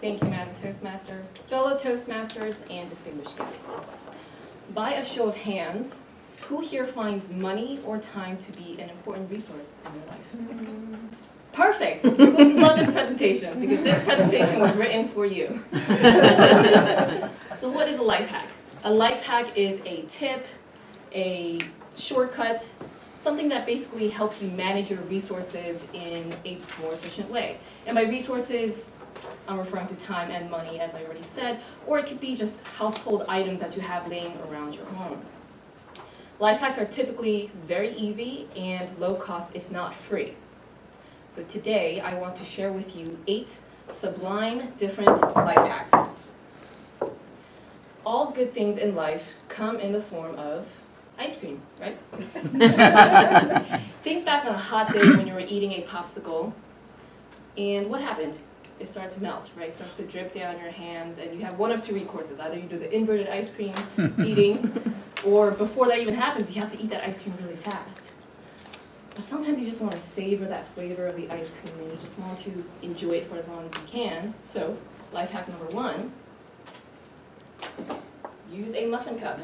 Thank you, Madam Toastmaster, fellow Toastmasters, and distinguished guests. By a show of hands, who here finds money or time to be an important resource in your life? Perfect! You're going to love this presentation because this presentation was written for you. So what is a life hack? A life hack is a tip, a shortcut, something that basically helps you manage your resources in a more efficient way. And by resources, I'm referring to time and money, as I already said, or it could be just household items that you have laying around your home. Life hacks are typically very easy and low cost, if not free. So today, I want to share with you 8 sublime different life hacks. All good things in life come in the form of ice cream, right? Think back on a hot day when you were eating a popsicle, and what happened? It starts to melt, right? It starts to drip down your hands, and you have one of 2 recourses. Either you do the inverted ice cream eating, or before that even happens, you have to eat that ice cream really fast. But sometimes you just want to savor that flavor of the ice cream, and you just want to enjoy it for as long as you can. So, life hack number 1, use a muffin cup.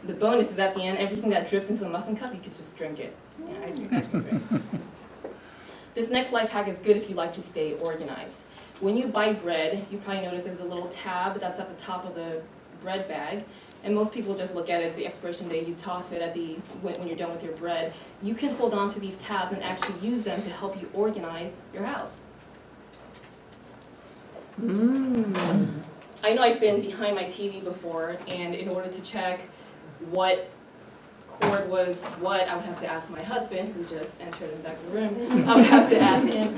The bonus is at the end, everything that dripped into the muffin cup, you could just drink it. Yeah, ice cream, right? This next life hack is good if you like to stay organized. When you buy bread, you probably notice there's a little tab that's at the top of the bread bag, and most people just look at it as the expiration date. You toss it at when you're done with your bread. You can hold on to these tabs and actually use them to help you organize your house. I know I've been behind my TV before, and in order to check what cord was what, I would have to ask my husband, who just entered in the back of the room. I would have to ask him,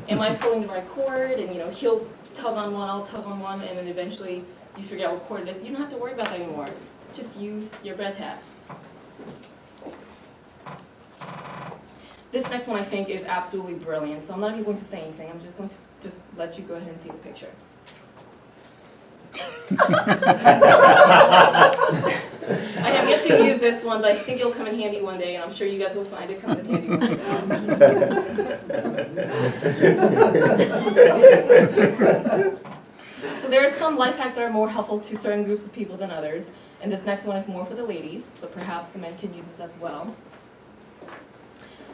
am I pulling the right cord? And he'll tug on one, I'll tug on one, and then eventually you figure out what cord it is. You don't have to worry about that anymore. Just use your bread tabs. This next one I think is absolutely brilliant, so I'm not even going to say anything. I'm just going to let you go ahead and see the picture. I have yet to use this one, but I think it'll come in handy one day, and I'm sure you guys will find it comes in handy one day. So there are some life hacks that are more helpful to certain groups of people than others, and this next one is more for the ladies, but perhaps the men can use this as well.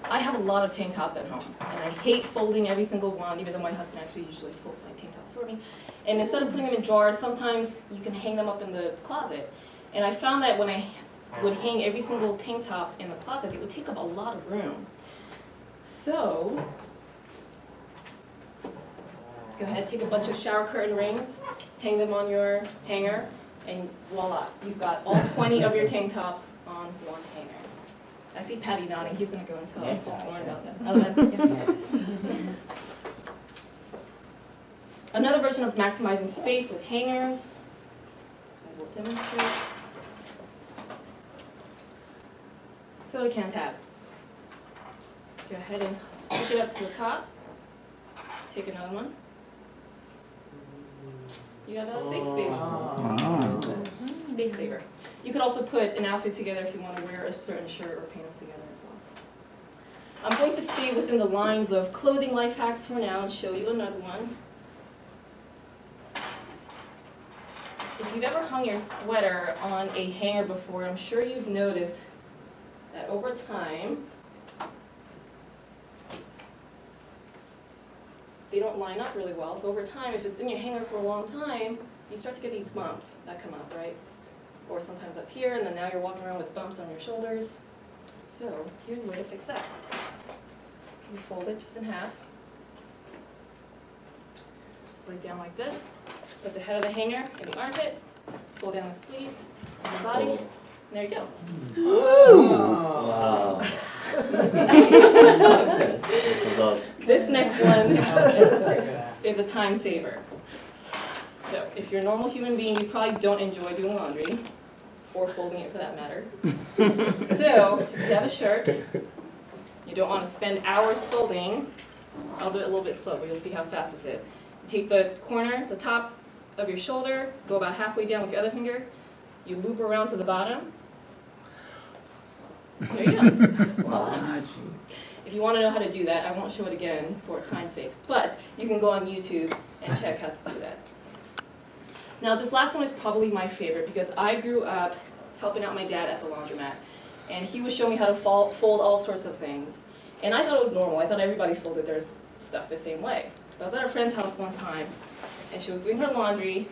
I have a lot of tank tops at home, and I hate folding every single one, even though my husband actually usually folds my tank tops for me. And instead of putting them in drawers, sometimes you can hang them up in the closet. And I found that when I would hang every single tank top in the closet, it would take up a lot of room. So, go ahead, take a bunch of shower curtain rings, hang them on your hanger, and voila, you've got all 20 of your tank tops on one hanger. I see Patty nodding, he's going to go and tell more about that. Another version of maximizing space with hangers, I will demonstrate. Soda can tab. Go ahead and pick it up to the top. Take another one. You got another safe space. Space saver. You could also put an outfit together if you want to wear a certain shirt or pants together as well. I'm going to stay within the lines of clothing life hacks for now and show you another one. If you've ever hung your sweater on a hanger before, I'm sure you've noticed that over time, they don't line up really well. So over time, if it's in your hanger for a long time, you start to get these bumps that come up, right? Or sometimes up here, and then now you're walking around with bumps on your shoulders. So here's a way to fix that. You fold it just in half. Just lay it down like this. Put the head of the hanger in the armpit, pull down the sleeve, the body, and there you go. Ooh. Wow. This next one is a time saver. So if you're a normal human being, you probably don't enjoy doing laundry, or folding it for that matter. So if you have a shirt, you don't want to spend hours folding, I'll do it a little bit slow, but you'll see how fast this is. You take the corner, the top of your shoulder, go about halfway down with your other finger, you loop around to the bottom. There you go. If you want to know how to do that, I won't show it again for time's sake. But you can go on YouTube and check how to do that. Now this last one is probably my favorite because I grew up helping out my dad at the laundromat, and he would show me how to fold all sorts of things. And I thought it was normal. I thought everybody folded their stuff the same way. But I was at a friend's house one time, and she was doing her laundry,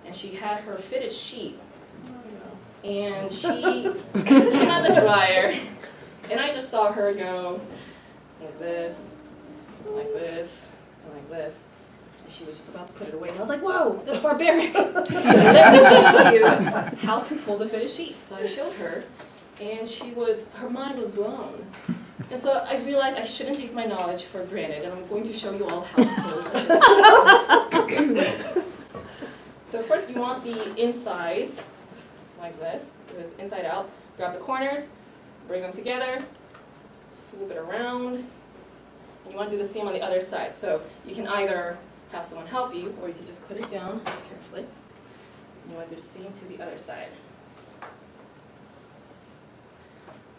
and she had her fitted sheet. And she put it on the dryer, and I just saw her go like this, like this, and like this. And she was just about to put it away, and I was like, whoa, that's barbaric. Let me show you how to fold a fitted sheet. So I showed her, and her mind was blown. And so I realized I shouldn't take my knowledge for granted, and I'm going to show you all how to fold a fitted sheet. So first you want the insides, like this, inside out. Grab the corners, bring them together, swoop it around, and you want to do the same on the other side. So you can either have someone help you, or you can just put it down carefully. And you want to do the same to the other side.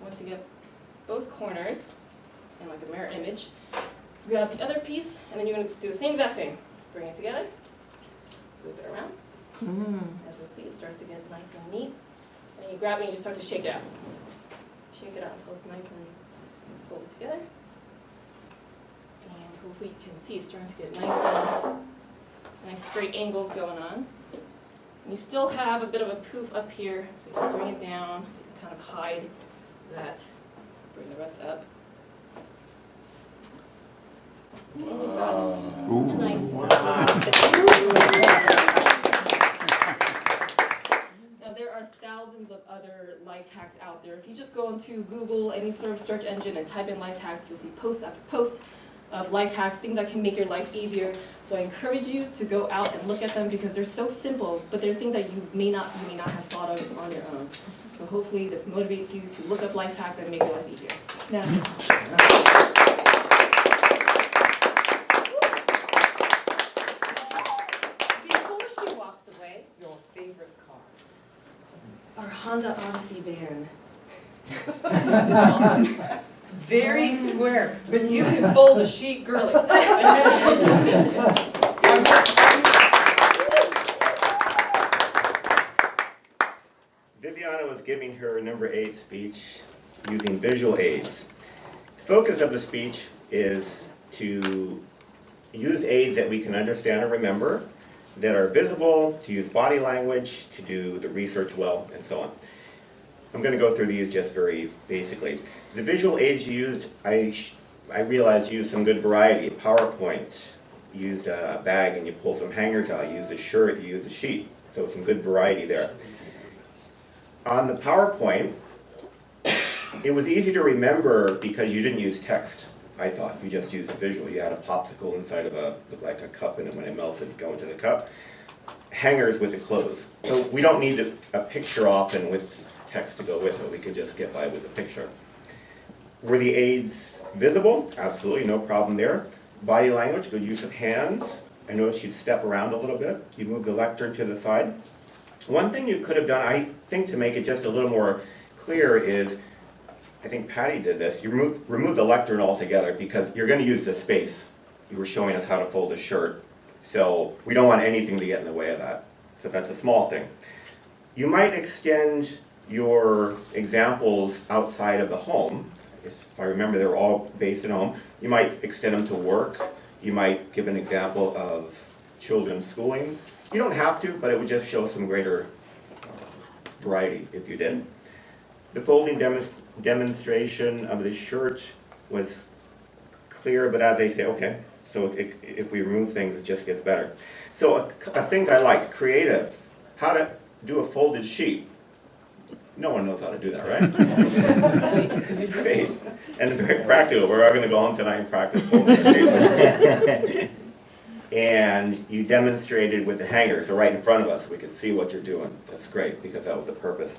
Once you get both corners in like a mirror image, grab the other piece, and then you're going to do the same exact thing. Bring it together, loop it around. As you'll see, it starts to get nice and neat. And you grab it and you just start to shake it out. Shake it out until it's nice and folded together. And hopefully you can see it's starting to get nice straight angles going on. And you still have a bit of a poof up here, so you just bring it down. You can kind of hide that. Bring the rest up. And you've got a nice There are thousands of other life hacks out there. If you just go into Google, any sort of search engine, and type in life hacks, you'll see post after post of life hacks, things that can make your life easier. So I encourage you to go out and look at them because they're so simple, but they're things that you may not have thought of on your own. So hopefully this motivates you to look up life hacks and make your life easier. Before she walks away, your favorite car. Our Honda Odyssey van. Awesome. Very square, but you can fold a sheet, girly. Viviana was giving her number 8 speech using visual aids. The focus of the speech is to use aids that we can understand and remember, that are visible, to use body language, to do the research well, and so on. I'm going to go through these just very basically. The visual aids used, I realized used some good variety. PowerPoint, you used a bag and you pull some hangers out, you use a shirt, you use a sheet, so some good variety there. On the PowerPoint, it was easy to remember because you didn't use text. I thought you just used a visual. You had a popsicle inside of looked like a cup, and when it melted, it'd go into the cup. Hangers with the clothes. So we don't need a picture often with text to go with it. We could just get by with a picture. Were the aids visible? Absolutely, no problem there. Body language, good use of hands. I noticed you'd step around a little bit. You move the lectern to the side. One thing you could have done, I think, to make it just a little more clear is, I think Patty did this, you remove the lectern altogether because you're going to use the space. You were showing us how to fold a shirt, so we don't want anything to get in the way of that. So that's a small thing. You might extend your examples outside of the home. If I remember, they're all based at home. You might extend them to work. You might give an example of children's schooling. You don't have to, but it would just show some greater variety if you did. The folding demonstration of the shirt was clear, but as they say, okay, so if we remove things, it just gets better. So things I liked, creative, how to do a folded sheet. No one knows how to do that, right? It's great. And it's very practical. We're all going to go home tonight and practice folding sheets. And you demonstrated with the hangers, so right in front of us, we could see what you're doing. That's great, because that was the purpose.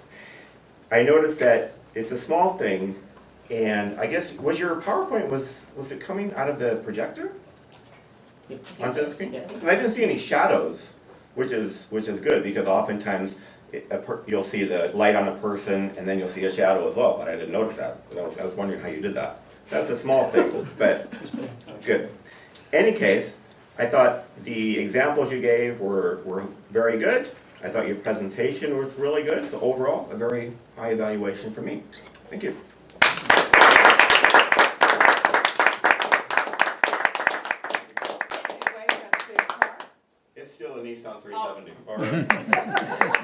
I noticed that it's a small thing, and I guess, was your PowerPoint, was it coming out of the projector? Onto the screen? Yeah. And I didn't see any shadows, which is good, because oftentimes you'll see the light on a person, and then you'll see a shadow as well, but I didn't notice that. I was wondering how you did that. That's a small thing, but good. Any case, I thought the examples you gave were very good. I thought your presentation was really good. So overall, a very high evaluation for me. Thank you. It's still a Nissan 370.